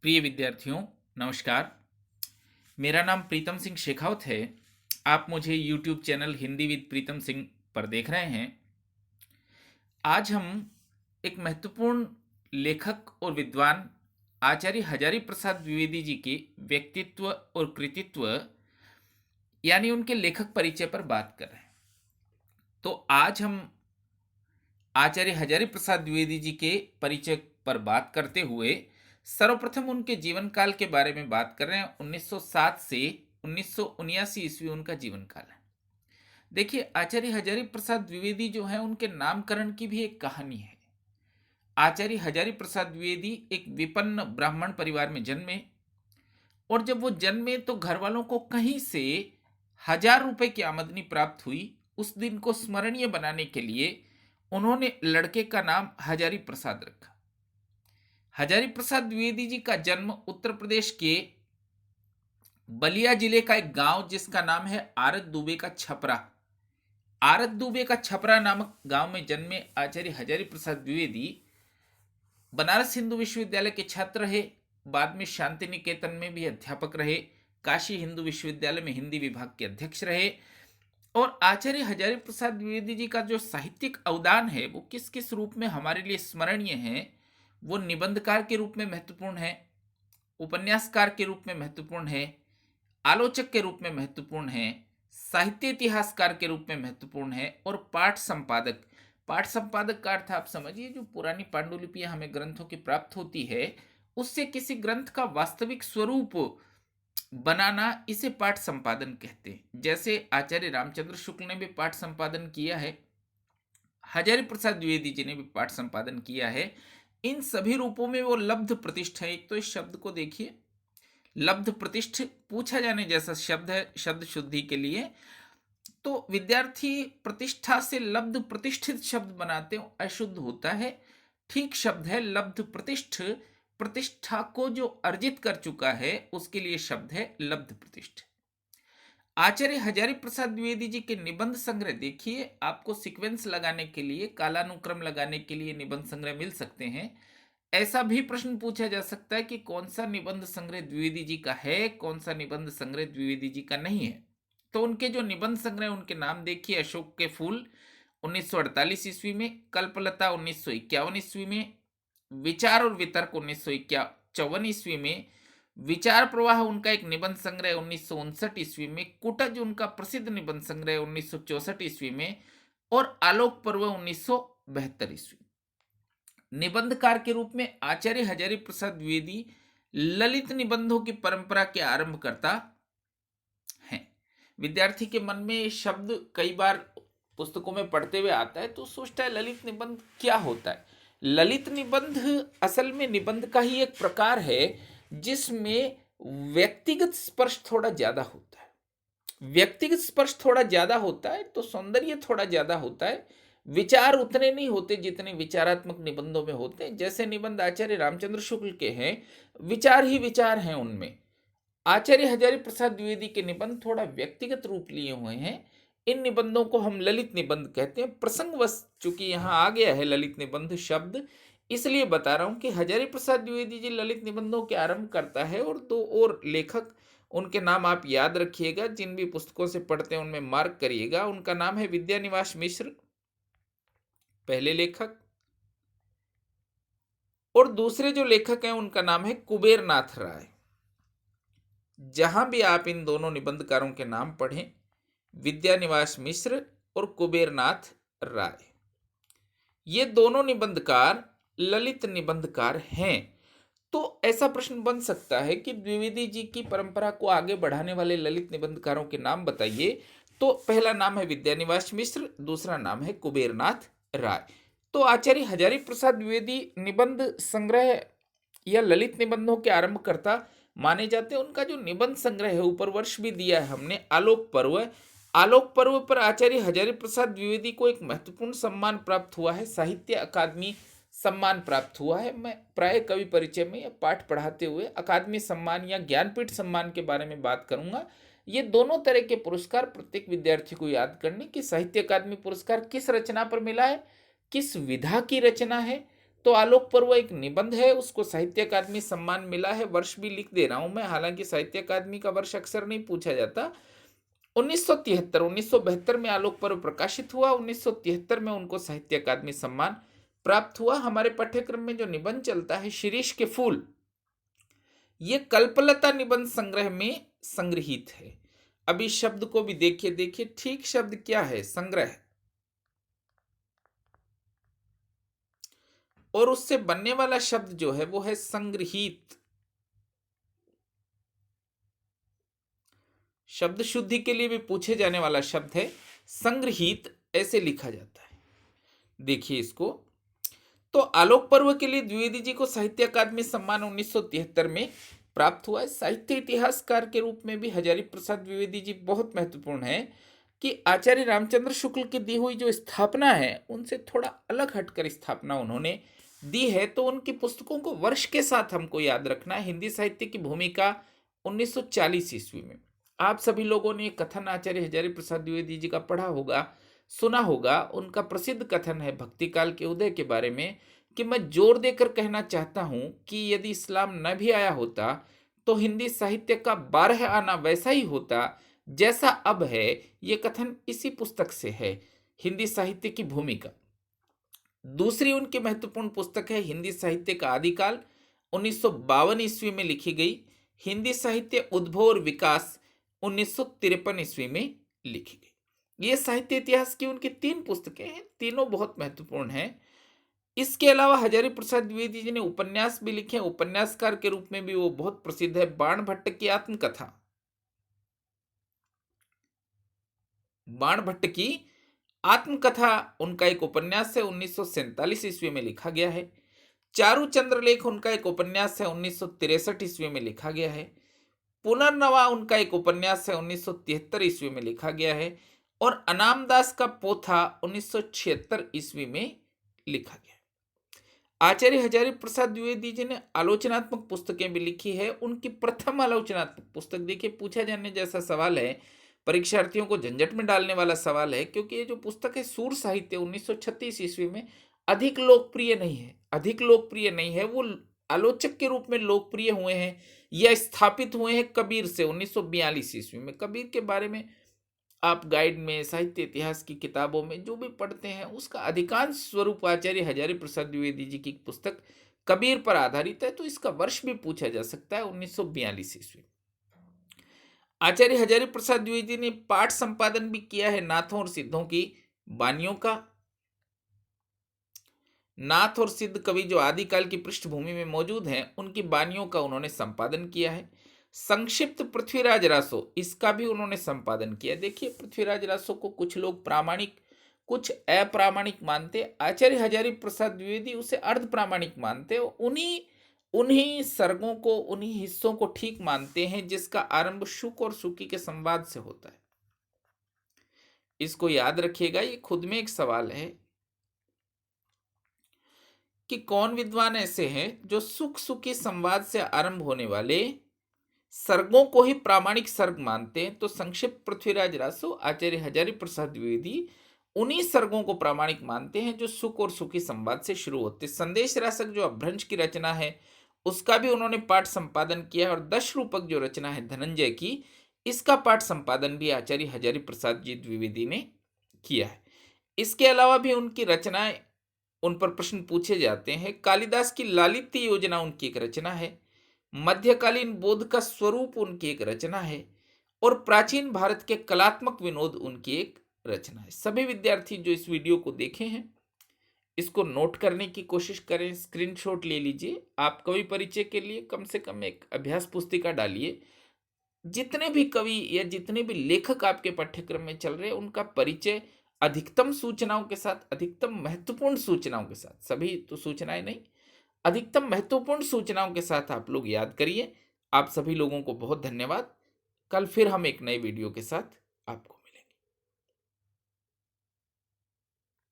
प्रिय विद्यार्थियों, नमस्कार। मेरा नाम प्रीतम सिंह शेखावत है। आप मुझे YouTube channel Hindi with Pritam Singh पर देख रहे हैं। आज हम एक महत्वपूर्ण लेखक और विद्वान आचार्य हजारी प्रसाद द्विवेदी जी के व्यक्तित्व और कृतित्व यानी उनके लेखक परिचय पर बात कर रहे हैं। तो आज हम आचार्य हजारी प्रसाद द्विवेदी जी के परिचय पर बात करते हुए सर्वप्रथम उनके जीवन काल के बारे में बात कर रहे हैं। 1907 से 1979 ईस्वी उनका जीवन काल है। देखिए, आचार्य हजारी प्रसाद द्विवेदी जो है, उनके नामकरण की भी एक कहानी है। आचार्य हजारी प्रसाद द्विवेदी एक विपन्न ब्राह्मण परिवार में जन्मे और जब वो जन्मे तो घर वालों को कहीं से 1,000 रुपए की आमदनी प्राप्त हुई। उस दिन को स्मरणीय बनाने के लिए उन्होंने लड़के का नाम हजारी प्रसाद रखा। हजारी प्रसाद द्विवेदी जी का जन्म उत्तर प्रदेश के बलिया जिले का एक गांव जिसका नाम है आरत दुबे का छपरा। आरत दुबे का छपरा नामक गांव में जन्मे आचार्य हजारी प्रसाद द्विवेदी बनारस हिंदू विश्वविद्यालय के छात्र रहे। बाद में शांति निकेतन में भी अध्यापक रहे। काशी हिंदू विश्वविद्यालय में हिंदी विभाग के अध्यक्ष रहे। और आचार्य हजारी प्रसाद द्विवेदी जी का जो साहित्यिक अवदान है वो किस किस रूप में हमारे लिए स्मरणीय है। वो निबंधकार के रूप में महत्वपूर्ण है, उपन्यासकार के रूप में महत्वपूर्ण है, आलोचक के रूप में महत्वपूर्ण है, साहित्य इतिहासकार के रूप में महत्वपूर्ण है और पाठ संपादक। पाठ संपादक का अर्थ आप समझिए, जो पुरानी पांडुलिपियां हमें ग्रंथों की प्राप्त होती है उससे किसी ग्रंथ का वास्तविक स्वरूप बनाना, इसे पाठ संपादन कहते हैं। जैसे आचार्य रामचंद्र शुक्ल ने भी पाठ संपादन किया है, हजारी प्रसाद द्विवेदी जी ने भी पाठ संपादन किया है। इन सभी रूपों में वो लब्ध प्रतिष्ठ है। एक तो इस शब्द को देखिए, लब्ध प्रतिष्ठ पूछा जाने जैसा शब्द है शब्द शुद्धि के लिए। तो विद्यार्थी प्रतिष्ठा से लब्ध प्रतिष्ठित शब्द बनाते हो, अशुद्ध होता है। ठीक शब्द है लब्ध प्रतिष्ठ। प्रतिष्ठा को जो अर्जित कर चुका है उसके लिए शब्द है लब्ध प्रतिष्ठ। आचार्य हजारी प्रसाद द्विवेदी जी के निबंध संग्रह देखिए, आपको सीक्वेंस लगाने के लिए, कालानुक्रम लगाने के लिए निबंध संग्रह मिल सकते हैं। ऐसा भी प्रश्न पूछा जा सकता है कि कौन सा निबंध संग्रह द्विवेदी जी का है, कौन सा निबंध संग्रह द्विवेदी जी का नहीं है। तो उनके जो निबंध संग्रह, उनके नाम देखिए। अशोक के फूल 1948 ईस्वी में, कल्पलता 1951 ईस्वी में, विचार और वितर्क 1954 ईस्वी में, विचार प्रवाह उनका एक निबंध संग्रह 1959 ईस्वी में, कुटज उनका प्रसिद्ध निबंध संग्रह 1964 ईस्वी में और आलोक पर्व 1972 ईस्वी। निबंधकार के रूप में आचार्य हजारी प्रसाद द्विवेदी ललित निबंधों की परंपरा के आरंभकर्ता हैं। विद्यार्थी के मन में ये शब्द कई बार पुस्तकों में पढ़ते हुए आता है तो सोचता है ललित निबंध क्या होता है। ललित निबंध असल में निबंध का ही एक प्रकार है जिसमें व्यक्तिगत स्पर्श थोड़ा ज्यादा होता है। व्यक्तिगत स्पर्श थोड़ा ज्यादा होता है तो सौंदर्य थोड़ा ज्यादा होता है। विचार उतने नहीं होते जितने विचारात्मक निबंधों में होते हैं। जैसे निबंध आचार्य रामचंद्र शुक्ल के हैं, विचार ही विचार हैं उनमें। आचार्य हजारी प्रसाद द्विवेदी के निबंध थोड़ा व्यक्तिगत रूप लिए हुए हैं। इन निबंधों को हम ललित निबंध कहते हैं। प्रसंगवश चूंकि यहाँ आ गया है ललित निबंध शब्द, इसलिए बता रहा हूं कि हजारी प्रसाद द्विवेदी जी ललित निबंधों के आरंभ करता है। और दो और लेखक, उनके नाम आप याद रखिएगा, जिन भी पुस्तकों से पढ़ते हैं उनमें मार्क करिएगा। उनका नाम है विद्यानिवास मिश्र, पहले लेखक, और दूसरे जो लेखक हैं उनका नाम है कुबेर नाथ राय। जहां भी आप इन दोनों निबंधकारों के नाम पढ़ें, विद्यानिवास मिश्र और कुबेरनाथ राय, ये दोनों निबंधकार ललित निबंधकार हैं। तो ऐसा प्रश्न बन सकता है कि द्विवेदी जी की परंपरा को आगे बढ़ाने वाले ललित निबंधकारों के नाम बताइए। तो पहला नाम है विद्यानिवास मिश्र, दूसरा नाम है कुबेरनाथ राय। तो आचार्य हजारी प्रसाद द्विवेदी निबंध संग्रह या ललित निबंधों के आरंभकर्ता माने जाते हैं। उनका जो निबंध संग्रह है, ऊपर वर्ष भी दिया है हमने, आलोक पर्व। आलोक पर्व पर आचार्य हजारी प्रसाद द्विवेदी को एक महत्वपूर्ण सम्मान प्राप्त हुआ है, साहित्य अकादमी सम्मान प्राप्त हुआ है। मैं प्राय कवि परिचय में यह पाठ पढ़ाते हुए अकादमी सम्मान या ज्ञानपीठ सम्मान के बारे में बात करूंगा। ये दोनों तरह के पुरस्कार प्रत्येक विद्यार्थी को याद करने की। साहित्य अकादमी पुरस्कार किस रचना पर मिला है, किस विधा की रचना है, तो आलोक पर्व एक निबंध है, उसको साहित्य अकादमी सम्मान मिला है। वर्ष भी लिख दे रहा हूं मैं, हालांकि साहित्य अकादमी का वर्ष अक्सर नहीं पूछा जाता। 1973 1972 में आलोक पर्व प्रकाशित हुआ। 1973 में उनको साहित्य अकादमी सम्मान प्राप्त हुआ। हमारे पाठ्यक्रम में जो निबंध चलता है शिरीष के फूल, ये कल्पलता निबंध संग्रह में संग्रहित है। अब इस शब्द को भी देखिए, देखिए ठीक शब्द क्या है, संग्रह, और उससे बनने वाला शब्द जो है वो है संग्रहित। शब्द शुद्धि के लिए भी पूछे जाने वाला शब्द है संग्रहित, ऐसे लिखा जाता है। देखिए इसको, तो आलोक पर्व के लिए द्विवेदी जी को साहित्य अकादमी सम्मान 1973 में प्राप्त हुआ है। साहित्य इतिहासकार के रूप में भी हजारी प्रसाद द्विवेदी जी बहुत महत्वपूर्ण है कि आचार्य रामचंद्र शुक्ल की दी हुई जो स्थापना है उनसे थोड़ा अलग हटकर स्थापना उन्होंने दी है। तो उनकी पुस्तकों को वर्ष के साथ हमको याद रखना है। हिंदी साहित्य की भूमिका 1940 ईस्वी में। आप सभी लोगों ने कथन आचार्य हजारी प्रसाद द्विवेदी जी का पढ़ा होगा, सुना होगा। उनका प्रसिद्ध कथन है भक्ति काल के उदय के बारे में कि मैं जोर देकर कहना चाहता हूं कि यदि इस्लाम न भी आया होता तो हिंदी साहित्य का 12 आना वैसा ही होता जैसा अब है। ये कथन इसी पुस्तक से है, हिंदी साहित्य की भूमिका। दूसरी उनकी महत्वपूर्ण पुस्तक है हिंदी साहित्य का आदिकाल, 1952 ईस्वी में लिखी गई। हिंदी साहित्य उद्भव और विकास 1953 ईस्वी में लिखी गई। ये साहित्य इतिहास की उनकी 3 पुस्तकें हैं, तीनों बहुत महत्वपूर्ण हैं। इसके अलावा हजारी प्रसाद द्विवेदी जी ने उपन्यास भी लिखे। उपन्यासकार के रूप में भी वो बहुत प्रसिद्ध है। बाणभट्ट की आत्मकथा, बाणभट्ट की आत्मकथा उनका एक उपन्यास है, 1947 ईस्वी में लिखा गया है। चारु चंद्रलेख उनका एक उपन्यास है, 1963 ईस्वी में लिखा गया है। पुनर्नवा उनका एक उपन्यास है, 1973 ईस्वी में लिखा गया है। और अनामदास का पोथा 1976 ईस्वी में लिखा गया है। आचार्य हजारी प्रसाद द्विवेदी जी ने आलोचनात्मक पुस्तकें भी लिखी है। उनकी प्रथम आलोचनात्मक पुस्तक, देखिए पूछा जाने जैसा सवाल है, परीक्षार्थियों को झंझट में डालने वाला सवाल है, क्योंकि ये जो पुस्तक है सूर साहित्य 1936 ईस्वी में अधिक लोकप्रिय नहीं है। अधिक लोकप्रिय नहीं है, वो आलोचक के रूप में लोकप्रिय हुए हैं या स्थापित हुए हैं कबीर से 1942 ईस्वी में। कबीर के बारे में आप गाइड में, साहित्य इतिहास की किताबों में जो भी पढ़ते हैं उसका अधिकांश स्वरूप आचार्य हजारी प्रसाद द्विवेदी जी की पुस्तक कबीर पर आधारित है। तो इसका वर्ष भी पूछा जा सकता है, 1942 ईस्वी। आचार्य हजारी प्रसाद द्विवेदी ने पाठ संपादन भी किया है नाथों और सिद्धों की वाणियों का। नाथ और सिद्ध कवि जो आदिकाल की पृष्ठभूमि में मौजूद हैं, उनकी वाणियों का उन्होंने संपादन किया है। संक्षिप्त पृथ्वीराज रासो, इसका भी उन्होंने संपादन किया। देखिए पृथ्वीराज रासो को कुछ लोग प्रामाणिक, कुछ अप्रामाणिक मानते। आचार्य हजारी प्रसाद द्विवेदी उसे अर्ध प्रामाणिक मानते। उन्हीं सर्गों को, उन्हीं हिस्सों को ठीक मानते हैं जिसका आरंभ शुक और सुकी के संवाद से होता है। इसको याद रखिएगा, ये खुद में एक सवाल है कि कौन विद्वान ऐसे हैं जो सुख सुखी संवाद से आरंभ होने वाले सर्गों को ही प्रामाणिक सर्ग मानते हैं। तो संक्षिप्त पृथ्वीराज रासो, आचार्य हजारी प्रसाद द्विवेदी उन्हीं सर्गों को प्रामाणिक मानते हैं जो सुख और सुखी संवाद से शुरू होते। संदेश रासक जो अपभ्रंश की रचना है उसका भी उन्होंने पाठ संपादन किया है। और दश रूपक जो रचना है धनंजय की, इसका पाठ संपादन भी आचार्य हजारी प्रसाद जी द्विवेदी ने किया है। इसके अलावा भी उनकी रचनाएं, उन पर प्रश्न पूछे जाते हैं। कालिदास की लालित्य योजना उनकी एक रचना है। मध्यकालीन बोध का स्वरूप उनकी एक रचना है। और प्राचीन भारत के कलात्मक विनोद उनकी एक रचना है। सभी विद्यार्थी जो इस वीडियो को देखे हैं इसको नोट करने की कोशिश करें, स्क्रीनशॉट ले लीजिए। आप कवि परिचय के लिए कम से कम एक अभ्यास पुस्तिका डालिए। जितने भी कवि या जितने भी लेखक आपके पाठ्यक्रम में चल रहे हैं उनका परिचय अधिकतम सूचनाओं के साथ, अधिकतम महत्वपूर्ण सूचनाओं के साथ, सभी तो सूचनाएं नहीं, अधिकतम महत्वपूर्ण सूचनाओं के साथ आप लोग याद करिए। आप सभी लोगों को बहुत धन्यवाद। कल फिर हम एक नए वीडियो के साथ आपको